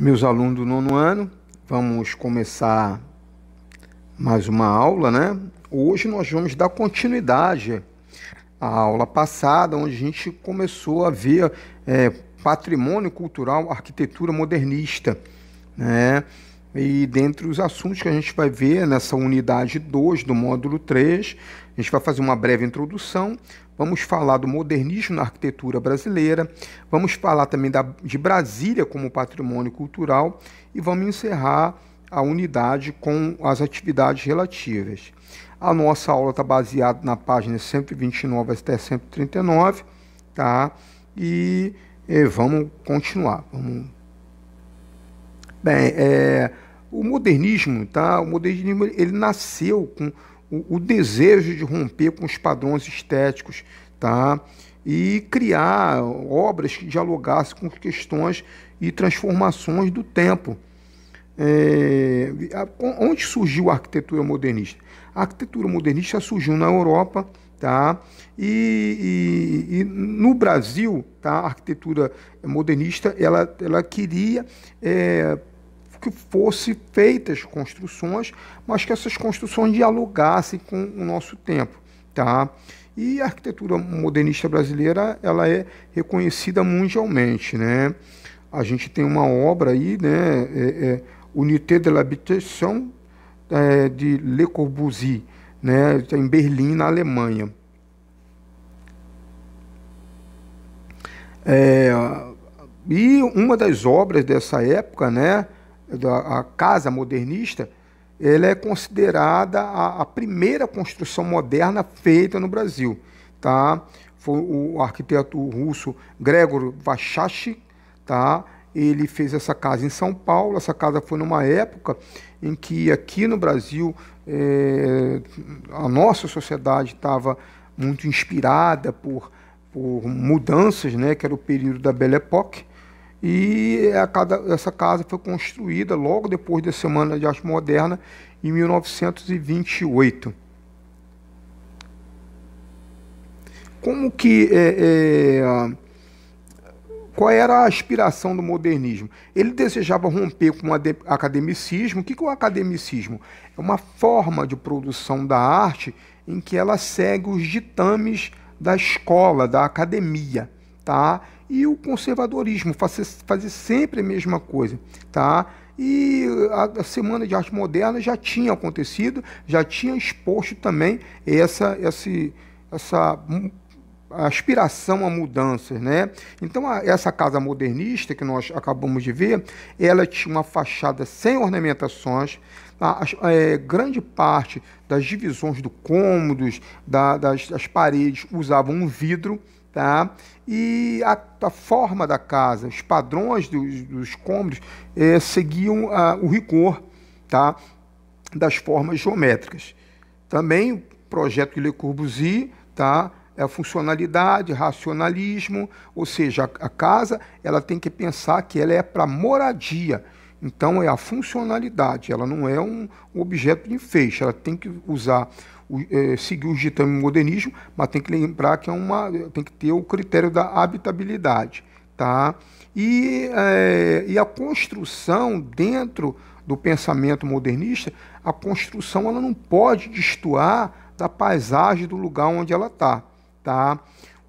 Meus alunos do nono ano, vamos começar mais uma aula, né? Hoje nós vamos dar continuidade à aula passada, onde a gente começou a ver patrimônio cultural, arquitetura modernista, né? E dentre os assuntos que a gente vai ver nessa unidade 2 do módulo 3, a gente vai fazer uma breve introdução, vamos falar do modernismo na arquitetura brasileira, vamos falar também de Brasília como patrimônio cultural e vamos encerrar a unidade com as atividades relativas. A nossa aula está baseada na página 129 até 139, tá? E vamos continuar. Bem, o modernismo, tá? O modernismo ele nasceu com o desejo de romper com os padrões estéticos, tá? E criar obras que dialogassem com questões e transformações do tempo. Onde surgiu a arquitetura modernista? A arquitetura modernista surgiu na Europa, tá? E no Brasil, tá? A arquitetura modernista ela queria que fossem feitas construções, mas que essas construções dialogassem com o nosso tempo, tá? E a arquitetura modernista brasileira ela é reconhecida mundialmente, né? A gente tem uma obra aí, né? Unité de l'habitation de Le Corbusier, né? Em Berlim, na Alemanha. E uma das obras dessa época, né? A casa modernista, ela é considerada a primeira construção moderna feita no Brasil, tá? Foi o arquiteto russo Gregor Vachachi, tá? Ele fez essa casa em São Paulo. Essa casa foi numa época em que aqui no Brasil a nossa sociedade estava muito inspirada por mudanças, né? Que era o período da Belle Époque. E essa casa foi construída logo depois da Semana de Arte Moderna, em 1928. Como que qual era a aspiração do modernismo? Ele desejava romper com o academicismo. O que é o academicismo? É uma forma de produção da arte em que ela segue os ditames da escola, da academia, tá? E o conservadorismo, fazer sempre a mesma coisa, tá? E a Semana de Arte Moderna já tinha acontecido, já tinha exposto também essa aspiração a mudanças, né? Então, essa casa modernista que nós acabamos de ver, ela tinha uma fachada sem ornamentações. Grande parte das divisões do cômodos, das paredes, usavam um vidro, tá? E a forma da casa, os padrões dos cômodos seguiam o rigor, tá? Das formas geométricas. Também o projeto de Le Corbusier, tá? É a funcionalidade, racionalismo, ou seja, a casa ela tem que pensar que ela é para moradia. Então é a funcionalidade, ela não é um objeto de enfeite, ela tem que seguir os ditames do modernismo, mas tem que lembrar que tem que ter o critério da habitabilidade, tá? E a construção dentro do pensamento modernista, a construção ela não pode destoar da paisagem do lugar onde ela está, tá?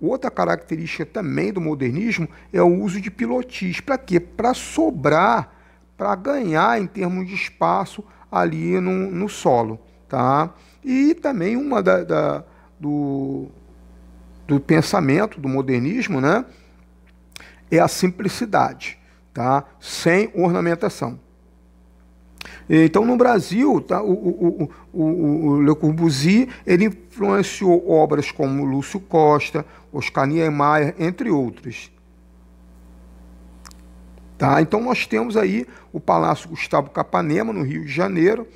Outra característica também do modernismo é o uso de pilotis. Para quê? Para sobrar, para ganhar em termos de espaço ali no solo, tá? E também uma do pensamento do modernismo, né, é a simplicidade, tá? Sem ornamentação. Então, no Brasil, tá, o Le Corbusier ele influenciou obras como Lúcio Costa, Oscar Niemeyer, entre outros. Tá? Então, nós temos aí o Palácio Gustavo Capanema, no Rio de Janeiro.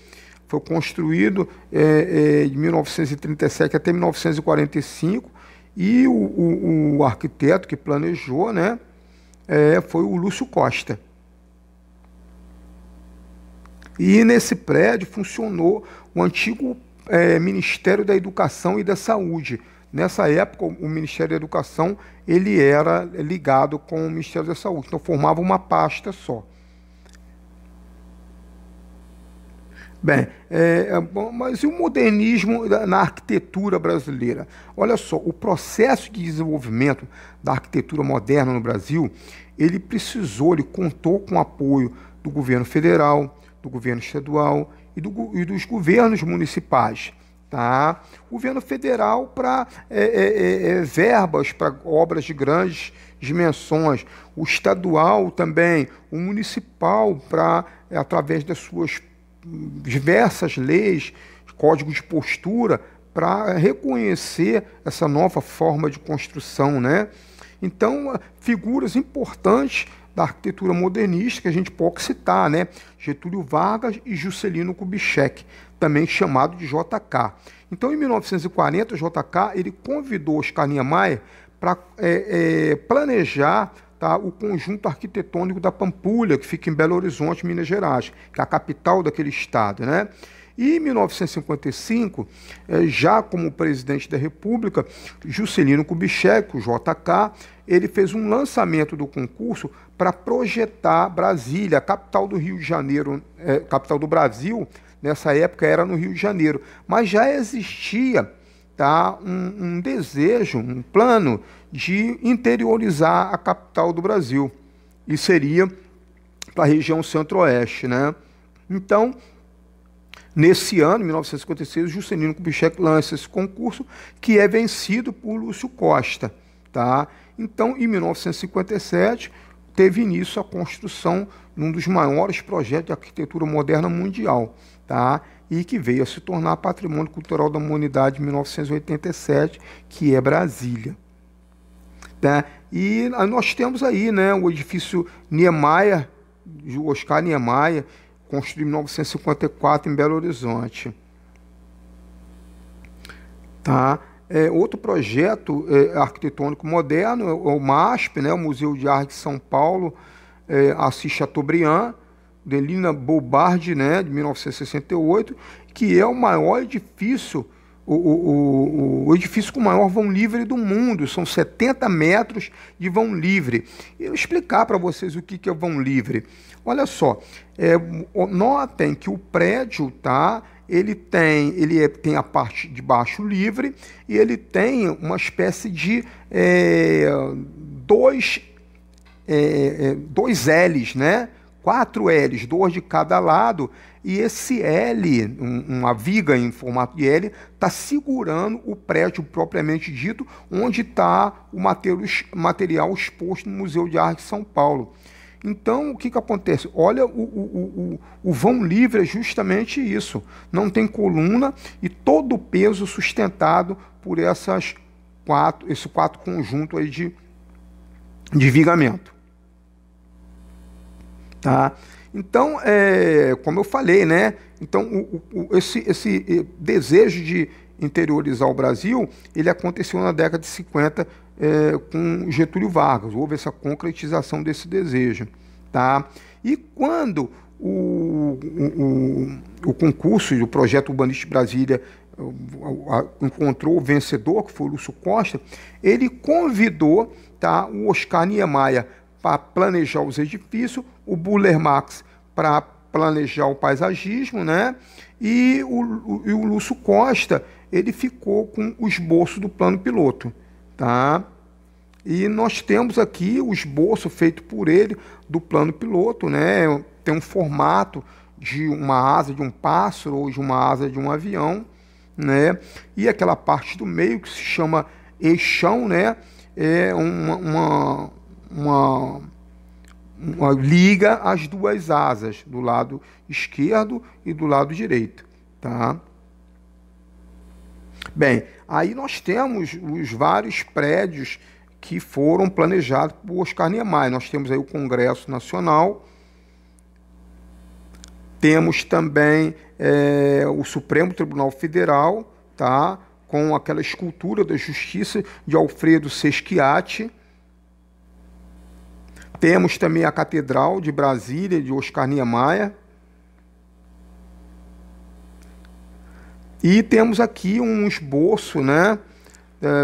Foi construído de 1937 até 1945, e o arquiteto que planejou, né, foi o Lúcio Costa. E nesse prédio funcionou o antigo Ministério da Educação e da Saúde. Nessa época, o Ministério da Educação ele era ligado com o Ministério da Saúde, então formava uma pasta só. Bem, bom, mas e o modernismo na arquitetura brasileira? Olha só, o processo de desenvolvimento da arquitetura moderna no Brasil, ele contou com o apoio do governo federal, do governo estadual e dos governos municipais. Tá? O governo federal para verbas para obras de grandes dimensões, o estadual também, o municipal para, através das suas diversas leis, códigos de postura, para reconhecer essa nova forma de construção, né? Então, figuras importantes da arquitetura modernista que a gente pode citar, né? Getúlio Vargas e Juscelino Kubitschek, também chamado de JK. Então, em 1940, o JK ele convidou Oscar Niemeyer para planejar, tá, o conjunto arquitetônico da Pampulha, que fica em Belo Horizonte, Minas Gerais, que é a capital daquele estado, né? E em 1955, já como presidente da República, Juscelino Kubitschek, o JK, ele fez um lançamento do concurso para projetar Brasília, a capital do Rio de Janeiro, capital do Brasil, nessa época era no Rio de Janeiro, mas já existia, tá, um desejo, um plano de interiorizar a capital do Brasil, e seria para a região centro-oeste, né? Então, nesse ano, 1956, o Juscelino Kubitschek lança esse concurso, que é vencido por Lúcio Costa. Tá? Então, em 1957, teve início a construção de um dos maiores projetos de arquitetura moderna mundial, tá? E que veio a se tornar Patrimônio Cultural da Humanidade em 1987, que é Brasília. Tá? E nós temos aí, né, o edifício Niemeyer, de Oscar Niemeyer, construído em 1954 em Belo Horizonte. Tá? Outro projeto arquitetônico moderno é o MASP, né, o Museu de Arte de São Paulo, Assis Chateaubriand, de Lina Bobardi, né, de 1968, que é o maior edifício, o edifício com o maior vão livre do mundo. São 70 metros de vão livre. Eu vou explicar para vocês o que é vão livre. Olha só, notem que o prédio, tá, ele tem a parte de baixo livre e ele tem uma espécie de dois L's, né? 4 L's, 2 de cada lado, e esse L, uma viga em formato de L, está segurando o prédio propriamente dito, onde está o material exposto no Museu de Arte de São Paulo. Então, o que acontece? Olha, o vão livre é justamente isso. Não tem coluna e todo o peso sustentado por esse quatro conjunto aí de vigamento. Tá? Então, como eu falei, né? Então, esse desejo de interiorizar o Brasil, ele aconteceu na década de 50 com Getúlio Vargas. Houve essa concretização desse desejo. Tá? E quando o concurso do projeto Urbanístico de Brasília encontrou o vencedor, que foi o Lúcio Costa, ele convidou, tá, o Oscar Niemeyer para planejar os edifícios, o Buller Marx para planejar o paisagismo, né? E o Lúcio Costa, ele ficou com o esboço do plano piloto, tá? E nós temos aqui o esboço feito por ele do plano piloto, né? Tem um formato de uma asa de um pássaro ou de uma asa de um avião, né? E aquela parte do meio que se chama eixão, né? É uma liga as duas asas, do lado esquerdo e do lado direito, tá? Bem, aí nós temos os vários prédios que foram planejados por Oscar Niemeyer. Nós temos aí o Congresso Nacional, temos também o Supremo Tribunal Federal, tá? Com aquela escultura da Justiça de Alfredo Sesquiati. Temos também a Catedral de Brasília, de Oscar Niemeyer. E temos aqui um esboço, né,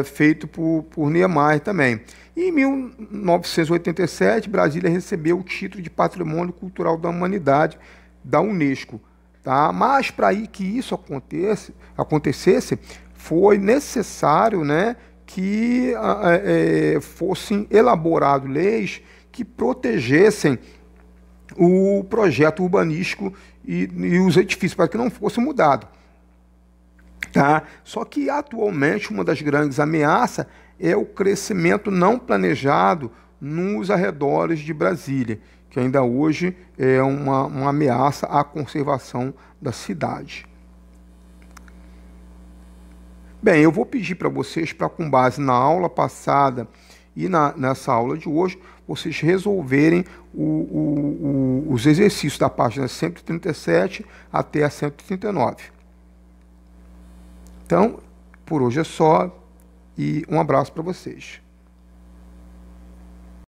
feito por Niemeyer também. E em 1987, Brasília recebeu o título de Patrimônio Cultural da Humanidade da Unesco. tá? Mas para que isso acontecesse, foi necessário, né, que fossem elaboradas leis que protegessem o projeto urbanístico e os edifícios, para que não fosse mudado. Tá? Só que, atualmente, uma das grandes ameaças é o crescimento não planejado nos arredores de Brasília, que ainda hoje é uma ameaça à conservação da cidade. Bem, eu vou pedir para vocês, para com base na aula passada e nessa aula de hoje, vocês resolverem os exercícios da página 137 até a 139. Então, por hoje é só e um abraço para vocês.